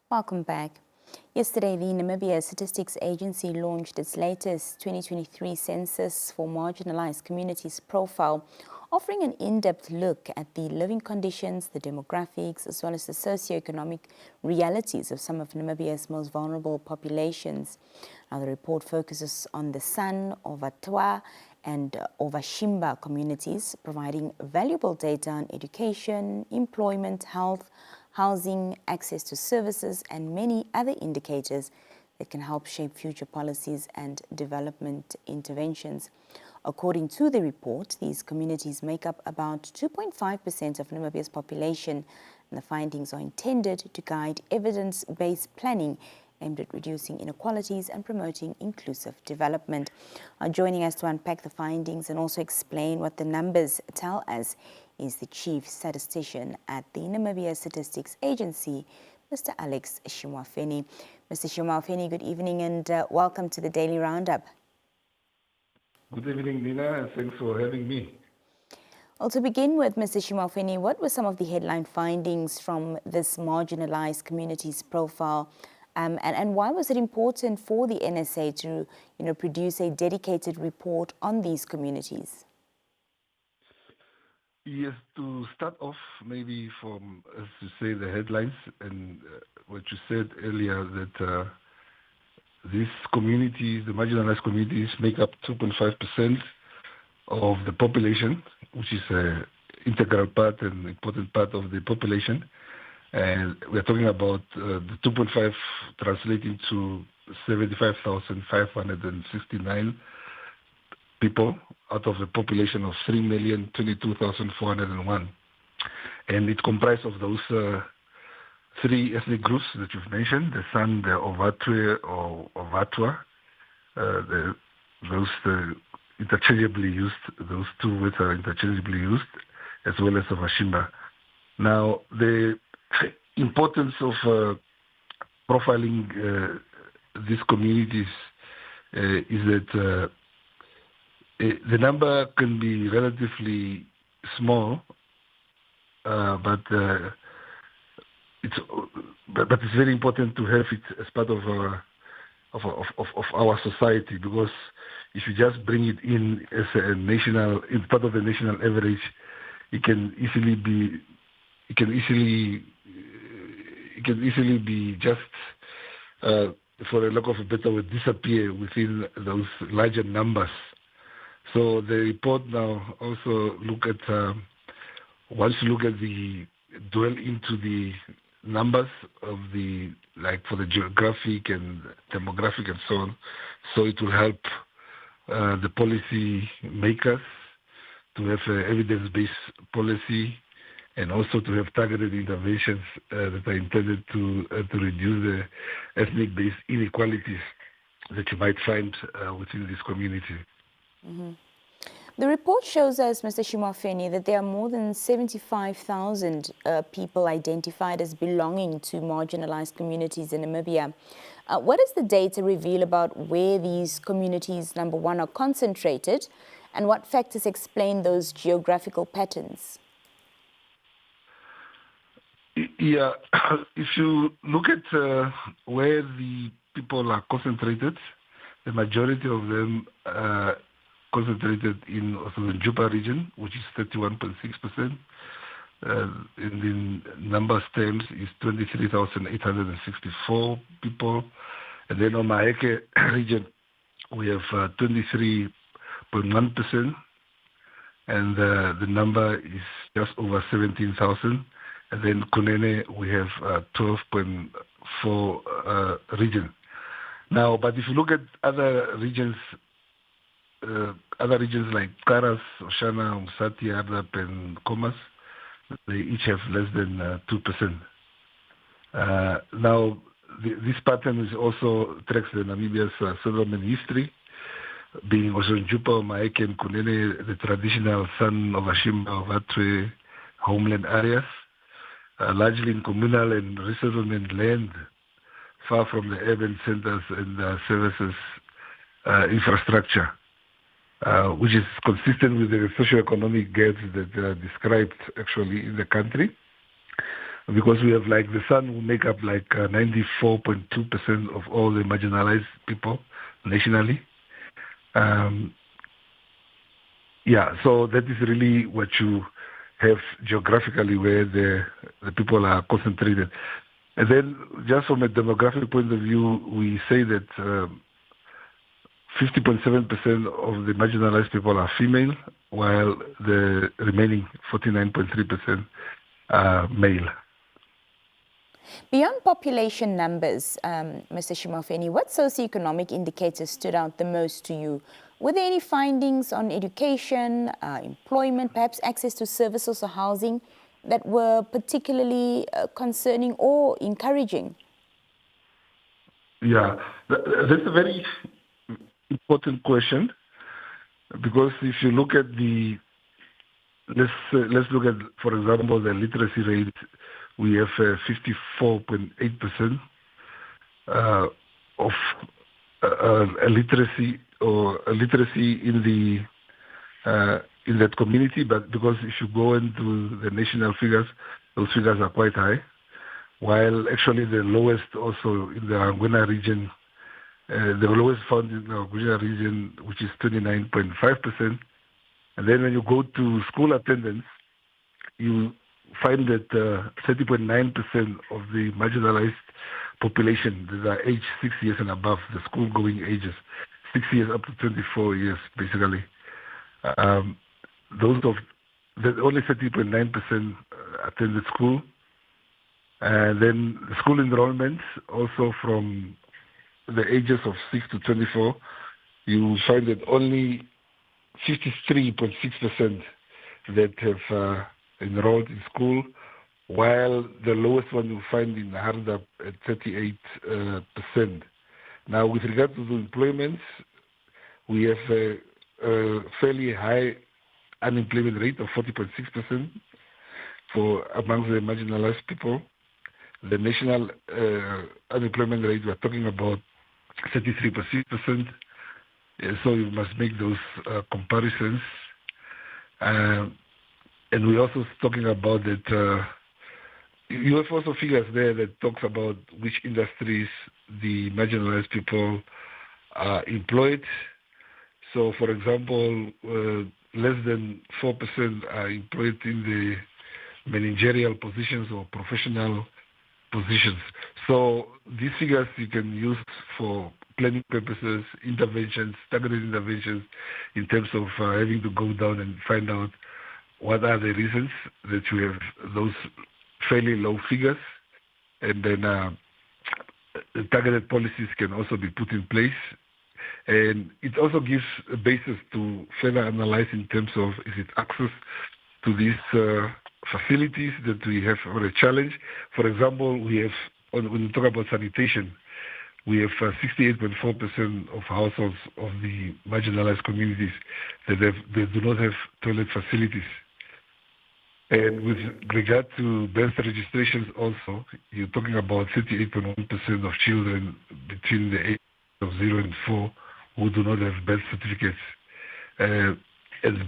Welcome back. Yesterday, the Namibia Statistics Agency launched its latest 2023 Census for Marginalized Communities Profile, offering an in-depth look at the living conditions, the demographics, as well as the socio-economic realities of some of Namibia's most vulnerable populations. Now, the report focuses on the San, Ovatwa and Ovatjimba communities, providing valuable data on education, employment, health, housing, access to services, and many other indicators that can help shape future policies and development interventions. According to the report, these communities make up about 2.5% of Namibia's population, and the findings are intended to guide evidence-based planning aimed at reducing inequalities and promoting inclusive development. Joining us to unpack the findings and also explain what the numbers tell us is the Chief Statistician at the Namibia Statistics Agency, Mr. Alex Shimwafeni. Mr. Shimwafeni, good evening and welcome to the Daily Roundup. Good evening, Nina, and thanks for having me. Well, to begin with, Mr. Shimwafeni, what were some of the headline findings from this marginalized communities profile? And why was it important for the NSA to, produce a dedicated report on these communities? Yes, to start off, maybe from, as you say, the headlines and what you said earlier, that these communities, the marginalized communities, make up 2.5% of the population, which is an integral part and important part of the population. And we're talking about the 2.5 translating to 75,569 people out of a population of 3,022,401. And it comprises of those three ethnic groups that you've mentioned, the San, the Ovatwa or Ovatwa, those interchangeably used, those two words are interchangeably used, as well as Ovatjimba. Now, the importance of profiling these communities is that the number can be relatively small, but it's very important to have it as part of our society, because if you just bring it in as a national, in part of the national average, it can easily be just, for a lack of a better word, disappear within those larger numbers. So the report now also once you look at dwell into the numbers of for the geographic and demographic and so on, so it will help the policy makers to have evidence-based policy, and also to have targeted interventions that are intended to reduce the ethnic-based inequalities that you might find within this community. Mm-hmm. The report shows us, Mr. Shimwafeni, that there are more than 75,000 people identified as belonging to marginalized communities in Namibia. What does the data reveal about where these communities, number one, are concentrated, and what factors explain those geographical patterns? Yeah, if you look at where the people are concentrated, the majority of them are concentrated in the Juba region, which is 31.6%. In numbers terms, is 23,864 people. And then on Maheke region, we have 23.1%, and the number is just over 17,000. And then Kunene, we have 12.4 region. Now, but if you look at other regions like Karas, Oshana, Umsati, Ardap, and Komas, they each have less than 2%. Now, this pattern is also tracks the Namibia's settlement history, being also in Juba, Maheke, and Kunene, the traditional San, Ovatjimba, Ovatwe homeland areas, largely in communal and resettlement land, far from the urban centers and services infrastructure, which is consistent with the socio-economic gaps that are described actually in the country. because we have like the San will make up like 94.2% of all the marginalized people nationally. So that is really what you have geographically where the people are concentrated. And then just from a demographic point of view, we say that 50.7% of the marginalized people are female, while the remaining 49.3% are male. Beyond population numbers, Mr. Shimafeni, what socioeconomic indicators stood out the most to you? Were there any findings on education, employment, perhaps access to services or housing that were particularly concerning or encouraging? Yeah, that's a very important question, because if you look at let's look at, for example, the literacy rate. We have 54.8% of literacy in that community. But because if you go into the national figures, those figures are quite high. While actually the lowest also in the Angwena region, the lowest found in the Angwena region, which is 29.5%. And then when you go to school attendance, you find that 30.9% of the marginalized population that are aged 6 years and above, the school-going ages, 6 years up to 24 years, basically. Only 30.9% attended school. And then the school enrollment, also from the ages of 6 to 24, you find that only 53.6% that have enrolled in school, while the lowest one you find in ROUNDUP at 38%. Now, with regard to the employment, we have a fairly high unemployment rate of 40.6% among the marginalized people. The national unemployment rate, we are talking about 33.6%. So you must make those comparisons. And we're also talking about that. You have also figures there that talks about which industries the marginalized people are employed. So, for example, less than 4% are employed in the managerial positions or professional positions. So these figures you can use for planning purposes, interventions, targeted interventions, in terms of having to go down and find out what are the reasons that you have those fairly low figures. And then targeted policies can also be put in place. And it also gives a basis to further analyze in terms of, is it access to these facilities that we have for a challenge. For example, we have, when we talk about sanitation, we have 68.4% of households of the marginalized communities that do not have toilet facilities. And with regard to birth registrations also, you're talking about 38.1% of children between the age of 0 and 4 who do not have birth certificates. And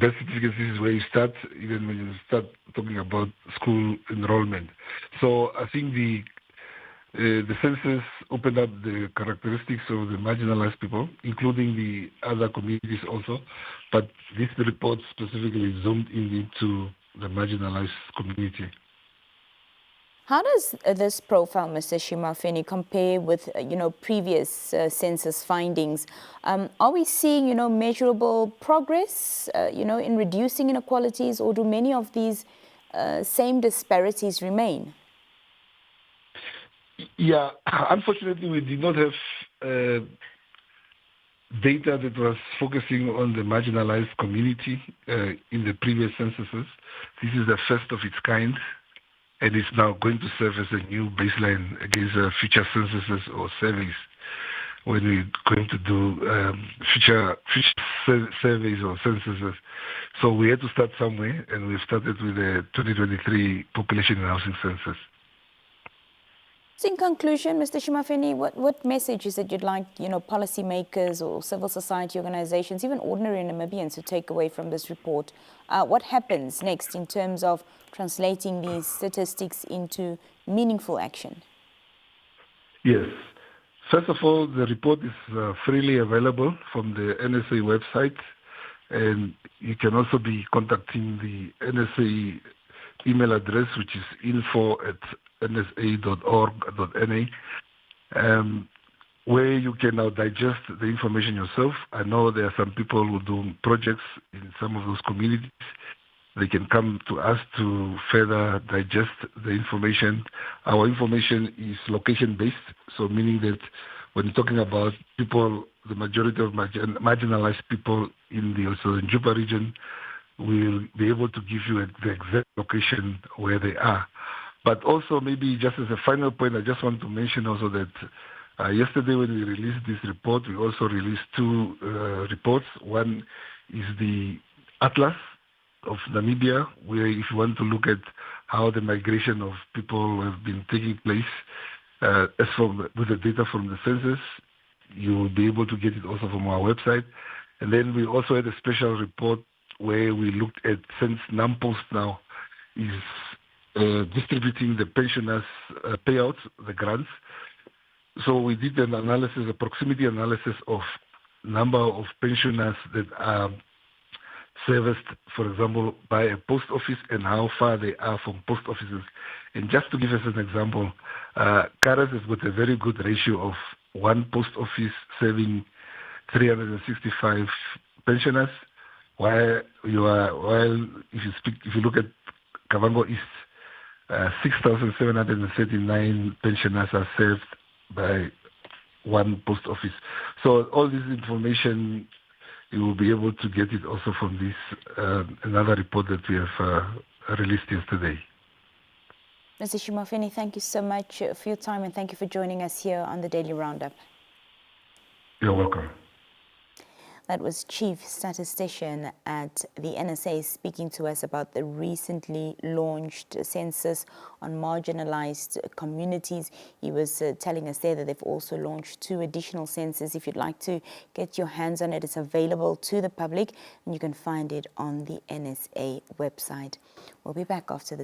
birth certificates, this is where you start, even when you start talking about school enrollment. So I think the census opened up the characteristics of the marginalized people, including the other communities also, but this report specifically zoomed into the marginalized community. How does this profile, Mr. Shimafeni, compare with previous census findings? Are we seeing measurable progress in reducing inequalities, or do many of these same disparities remain? Yeah, unfortunately, we did not have data that was focusing on the marginalized community in the previous censuses. This is the first of its kind, and it's now going to serve as a new baseline against future censuses or surveys when we're going to do future surveys or censuses. So we had to start somewhere, and we started with the 2023 population and housing census. So in conclusion, Mr. Shimafeni, what message is it you'd like, policymakers or civil society organizations, even ordinary Namibians to take away from this report? What happens next in terms of translating these statistics into meaningful action? Yes. First of all, the report is freely available from the NSA website, and you can also be contacting the NSA email address, which is info@nsa.org.na, where you can now digest the information yourself. I know there are some people who do projects in some of those communities. They can come to us to further digest the information. Our information is location-based, so meaning that when you're talking about people, the majority of marginalized people in the Censusb region, we'll be able to give you the exact location where they are. But also, maybe just as a final point, I just want to mention also that yesterday when we released this report, we also released two reports. One is the Atlas of Namibia, where if you want to look at how the migration of people have been taking place, with the data from the census, you will be able to get it also from our website. And then we also had a special report where we looked at, since NAMPOST now is distributing the pensioners' payouts, the grants. So we did an analysis, a proximity analysis of number of pensioners that are serviced, for example, by a post office and how far they are from post offices. And just to give us an example, Karas has got a very good ratio of one post office serving 365 pensioners, while if you look at Kavango East, 6,739 pensioners are served by one post office. So all this information, you will be able to get it also from this another report that we have released yesterday. Mr. Shimafeni, thank you so much for your time, and thank you for joining us here on the Daily Roundup. You're welcome. That was Chief Statistician at the NSA speaking to us about the recently launched census on marginalized communities. He was telling us there that they've also launched 2 additional censuses. If you'd like to get your hands on it, it's available to the public, and you can find it on the NSA website. We'll be back after this.